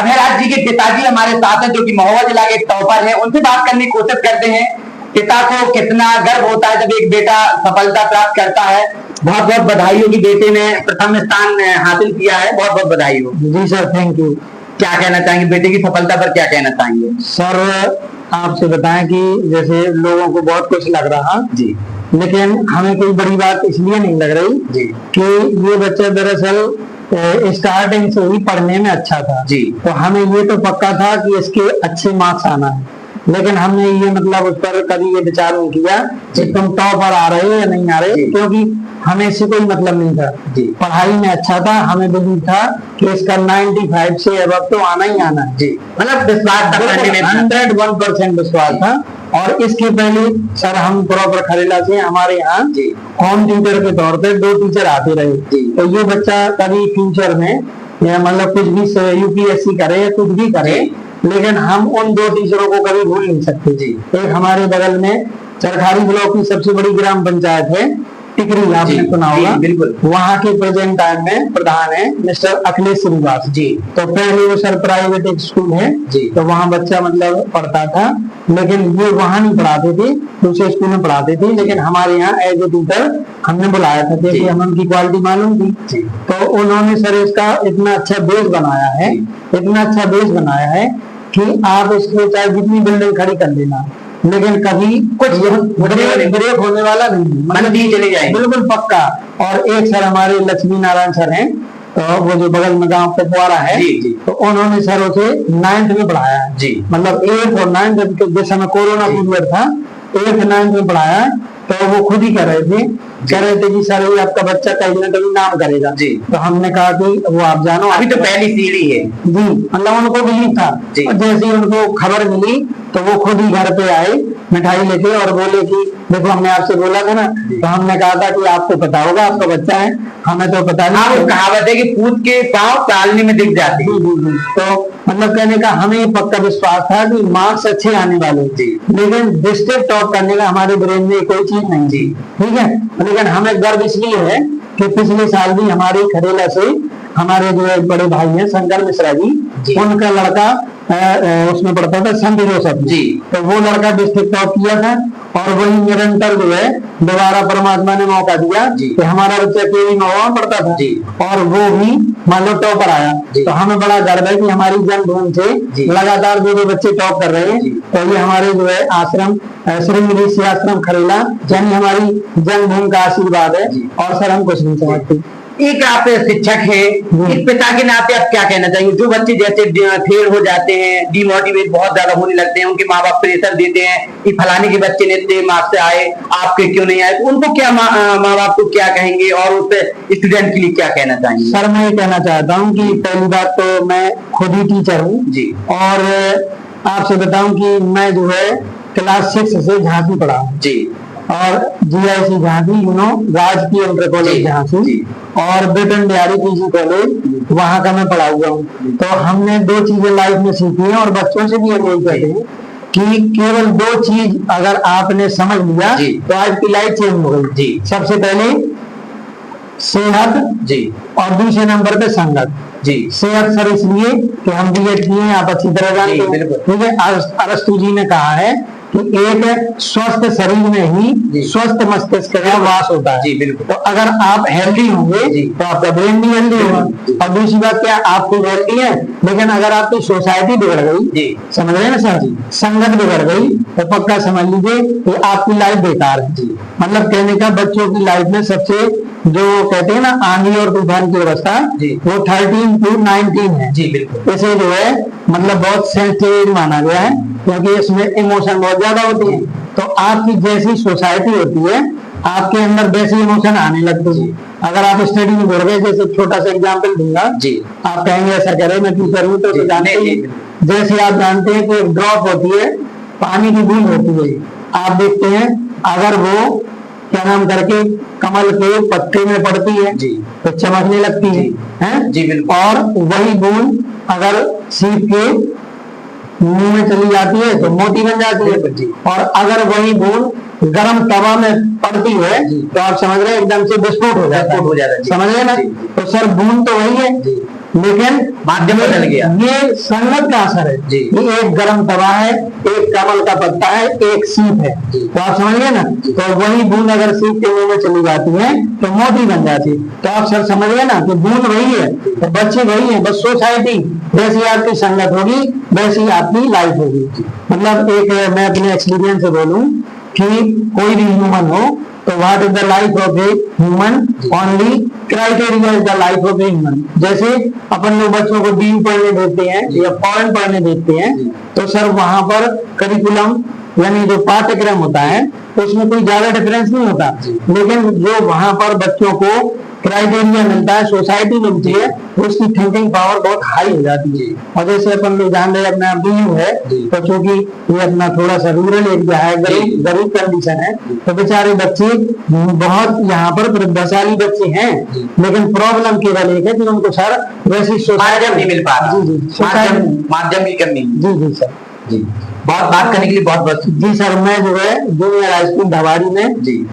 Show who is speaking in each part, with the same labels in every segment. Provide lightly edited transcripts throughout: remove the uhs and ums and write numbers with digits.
Speaker 1: अभयराज जी के पिताजी हमारे साथ हैं, जो कि महुआ जिला के टॉपर हैं। उनसे बात करने की कोशिश करते हैं। पिता को कितना गर्व होता है जब एक बेटा सफलता प्राप्त करता है। बहुत बहुत बधाई हो कि बेटे ने प्रथम स्थान हासिल किया है, बहुत बहुत बधाई हो।
Speaker 2: जी सर, थैंक यू।
Speaker 1: क्या कहना चाहेंगे बेटे की सफलता पर, क्या कहना चाहेंगे
Speaker 2: सर? आपसे बताएं कि जैसे लोगों को बहुत कुछ लग रहा
Speaker 1: जी,
Speaker 2: लेकिन हमें कोई बड़ी बात इसलिए नहीं लग रही
Speaker 1: जी
Speaker 2: कि ये बच्चा दरअसल स्टार्टिंग से ही पढ़ने में अच्छा था
Speaker 1: जी।
Speaker 2: तो हमें ये तो पक्का था कि इसके अच्छे मार्क्स आना है, लेकिन हमने ये मतलब उस पर कभी ये विचार नहीं किया कि तुम टॉपर आ रहे हो या नहीं आ रहे, क्योंकि हमें इससे कोई मतलब नहीं था
Speaker 1: जी।
Speaker 2: पढ़ाई में अच्छा था, हमें बिलीव था कि इसका 95 से अब तो आना ही आना है जी।
Speaker 1: मतलब विश्वास था,
Speaker 2: 101% विश्वास था। और इसके पहले सर हम प्रॉपर खरेला से हमारे यहाँ होम टीचर के तौर पे 2 टीचर आते रहे, तो ये बच्चा कभी फ्यूचर में मतलब कुछ भी यूपीएससी करे या कुछ भी करे, लेकिन हम उन 2 टीचरों को कभी भूल नहीं सकते जी। एक हमारे बगल में चरखारी ब्लॉक की सबसे बड़ी ग्राम पंचायत है टिकरी, आपने सुना होगा,
Speaker 1: बिल्कुल।
Speaker 2: वहाँ के प्रेजेंट टाइम में प्रधान है मिस्टर अखिलेश श्रीवास जी। तो पहले वो सर प्राइवेट एक स्कूल है जी, तो वहाँ बच्चा मतलब पढ़ता था, लेकिन ये वहाँ नहीं पढ़ाते थे, दूसरे स्कूल में पढ़ाते थे, लेकिन हमारे यहाँ एज ए टीचर हमने बुलाया था, जैसे हमें उनकी क्वालिटी मालूम थी। तो उन्होंने सर इसका इतना अच्छा बेस बनाया है, इतना अच्छा बेस बनाया है कि आप इसको चाहे जितनी बिल्डिंग खड़ी कर लेना, लेकिन कभी कुछ ब्रेक होने वाला नहीं,
Speaker 1: मतलब चले जाएंगे
Speaker 2: बिल्कुल पक्का। और एक सर हमारे लक्ष्मी नारायण सर हैं, तो वो जो बगल में गांव पटवारा है जी, तो उन्होंने सर उसे 9th में पढ़ाया है जी, मतलब 8th और 9th, जिस समय कोरोना पीरियड था 8th 9th में पढ़ाया। तो वो खुद ही कह रहे थे कि सर ये आपका बच्चा कहीं ना कहीं नाम करेगा जी। तो हमने कहा कि वो आप जानो,
Speaker 1: अभी तो पहली सीढ़ी है
Speaker 2: जी, मतलब उनको बिलीव था। और जैसे ही उनको खबर मिली तो वो खुद ही घर पे आए मिठाई लेके और बोले कि देखो हमने आपसे बोला था ना। तो हमने कहा था कि आपको पता होगा, आपका बच्चा है, हमें तो पता नहीं।
Speaker 1: वो कहावत है कि पूत के पांव तालनी में दिख जाती है।
Speaker 2: तो मतलब कहने का हमें पक्का विश्वास था कि मार्क्स अच्छे आने वाले जी, लेकिन डिस्ट्रिक्ट टॉप करने का हमारे ब्रेन में कोई चीज नहीं थी, ठीक है। लेकिन हमें गर्व इसलिए है कि पिछले साल भी हमारे खरेला से हमारे जो बड़े भाई हैं शंकर मिश्रा जी, उनका लड़का उसमें पढ़ता था संत जोसेफ जी, तो वो लड़का डिस्ट्रिक्ट टॉप किया था। और वही निरंतर जो है दोबारा परमात्मा ने मौका दिया कि हमारा बच्चा केवी महुआ में पढ़ता था जी, और वो भी मान लो टॉपर आया। तो हमें बड़ा गर्व है कि हमारी जन्मभूमि से लगातार जो बच्चे टॉप कर रहे हैं। तो ये हमारे जो है आश्रम श्री ऋषि आश्रम खरेला यानी हमारी जन्मभूमि का आशीर्वाद है, और सर हम कुछ नहीं समझते।
Speaker 1: एक आप शिक्षक है, एक पिता के नाते आप क्या कहना चाहिए? जो बच्चे जैसे फेल हो जाते हैं, डिमोटिवेट बहुत ज्यादा होने लगते हैं, उनके माँ बाप प्रेशर देते हैं कि फलाने के बच्चे ने इतने मार्क्स से आए, आपके क्यों नहीं आए, तो उनको क्या माँ बाप को क्या कहेंगे और उस स्टूडेंट के लिए क्या कहना चाहेंगे?
Speaker 2: सर मैं ये कहना चाहता हूँ कि पहली बात तो मैं खुद ही टीचर हूँ जी, और आपसे बताऊं कि मैं जो है क्लास 6 से झांसी पढ़ा हूँ जी, और जीआईसी झांसी राजकीय इंटर कॉलेज झांसी, और ब्रिटेन बिहारी पीजी कॉलेज वहां का मैं पढ़ा हुआ हूँ। तो हमने 2 चीजें लाइफ में सीखी हैं, और बच्चों से भी हम यही कहते हैं कि केवल 2 चीज अगर आपने समझ लिया तो आज की लाइफ चेंज हो गई जी। सबसे पहले सेहत जी, और दूसरे नंबर पे संगत जी। सेहत सर इसलिए कि हम बीएड किए हैं, आप अच्छी तरह जानते हैं, ठीक है। अरस्तु जी ने कहा है कि एक स्वस्थ शरीर में ही स्वस्थ मस्तिष्क का वास होता है जी, बिल्कुल। तो अगर आप हेल्दी होंगे तो आपका ब्रेन भी हेल्दी होगा। और दूसरी बात क्या, आप खुद हेल्दी है, लेकिन अगर आपकी सोसाइटी बिगड़ गई, समझ रहे हैं ना सर जी, संगत बिगड़ गई, तो पक्का समझ लीजिए कि आपकी लाइफ बेकार है जी। मतलब कहने का बच्चों की लाइफ में सबसे जो कहते हैं ना आंधी और तूफान की अवस्था, वो 13 to 19 है जी, बिल्कुल। इसे जो है मतलब बहुत सेंसिटिव माना गया है, क्योंकि इसमें इमोशन बहुत ज्यादा होती है। तो आपकी जैसी सोसाइटी होती है, आपके अंदर वैसे इमोशन आने लगते हैं। अगर आप स्टडी में घुस गए, जैसे छोटा सा एग्जाम्पल दूंगा जी, आप कहेंगे ऐसा करे मैं टीचर हूँ तो जानते हैं, जैसे आप जानते हैं कि एक ड्रॉप होती है, पानी की बूंद होती है, आप देखते हैं अगर वो क्या नाम करके कमल के पत्ते में पड़ती है जी, तो चमकने लगती है जी, बिल्कुल। और वही बूंद अगर सीप के मुंह में चली जाती है तो मोती बन जाती है, और अगर वही बूंद गर्म तवा में पड़ती है तो आप समझ रहे हैं एकदम से विस्फोट हो जाता है, समझ रहे ना। तो सर बूंद तो वही है, लेकिन
Speaker 1: माध्यम बदल गया।
Speaker 2: ये संगत का असर है
Speaker 1: जी।
Speaker 2: ये एक गर्म तवा है, एक कमल का पत्ता है, एक सीप है, तो आप समझ गए ना। तो वही बूंद अगर सीप के मुंह में चली जाती है तो मोती बन जाती है। तो आप सर समझ गए ना कि बूंद वही है, तो बच्चे वही है, बस सोसाइटी जैसी आपकी संगत होगी वैसी आपकी लाइफ होगी। मतलब एक मैं अपने एक्सपीरियंस से बोलूं कि कोई भी ह्यूमन हो तो what is the life of a human, only criteria is the life of a human. जैसे अपन लोग बच्चों को डीन पढ़ने देते हैं या फॉरेन पढ़ने देते हैं, तो सर वहां पर करिकुलम यानी जो पाठ्यक्रम होता है उसमें कोई ज्यादा डिफरेंस नहीं होता, लेकिन जो वहां पर बच्चों को क्राइटेरिया मिलता है, सोसाइटी मिलती है, उसकी थिंकिंग पावर बहुत हाई हो जाती है। और जैसे अपन लोग जान रहे अपना बीयू है, तो चूंकि ये अपना थोड़ा सा रूरल एरिया है, गरीब कंडीशन है, तो बेचारे बच्चे बहुत यहाँ पर प्रतिभाशाली बच्चे हैं, लेकिन प्रॉब्लम केवल एक है कि उनको सर वैसी
Speaker 1: माध्यम नहीं मिल पा रहा।
Speaker 2: जी
Speaker 1: माध्यम की कमी।
Speaker 2: जी सर
Speaker 1: जी। बहुत बात करने के लिए बहुत बहुत
Speaker 2: जी सर। मैं जो है जूनियर हाई स्कूल धवारी में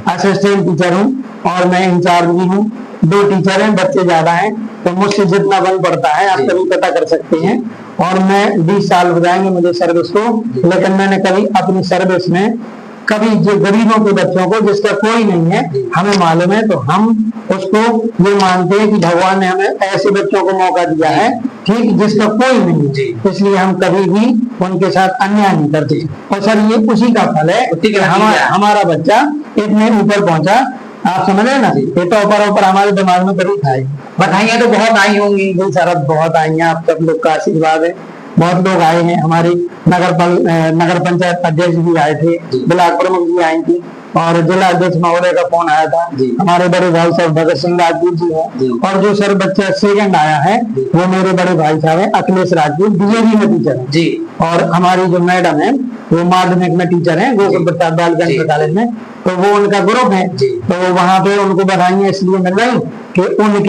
Speaker 2: असिस्टेंट टीचर हूँ और मैं इंचार्ज भी हूँ। 2 टीचर हैं, बच्चे ज्यादा हैं, तो मुझसे जितना बन पड़ता है आप कभी पता कर सकते हैं। और मैं 20 साल हो जाएंगे मुझे सर्विस को, लेकिन मैंने कभी अपनी सर्विस में कभी जो गरीबों के बच्चों को जिसका कोई नहीं है, हमें मालूम है, तो हम उसको ये मानते हैं कि भगवान ने हमें ऐसे बच्चों को मौका दिया है, ठीक, जिसका कोई नहीं है, इसलिए हम कभी भी उनके साथ अन्याय नहीं करते। और सर ये उसी का फल है, हमारा बच्चा इतने ऊपर पहुंचा। आप समझ रहे ना, ये तो ऊपर हमारे दिमाग में कभी था।
Speaker 1: बधाइयां तो बहुत आई होंगी।
Speaker 2: जी सर, बहुत आई हैं, आप सब लोग का आशीर्वाद है। बहुत लोग आए हैं, हमारी नगर पंचायत अध्यक्ष भी आए थे, ब्लॉक प्रमुख भी आई थी, और जिला अध्यक्ष महोदय का फोन आया था। हमारे बड़े भाई साहब भगत सिंह राजपूत जी हैं, और जो सर बच्चा सेकंड आया है वो मेरे बड़े भाई साहब है अखिलेश राजपूत, डीएवी में टीचर है जी। और हमारी जो मैडम है वो माध्यमिक में टीचर है गोकुल प्रसाद बालिका कॉलेज में, तो वो उनका ग्रुप है, तो वहां पे उनको बधाइयां इसलिए मिल रही कि उनके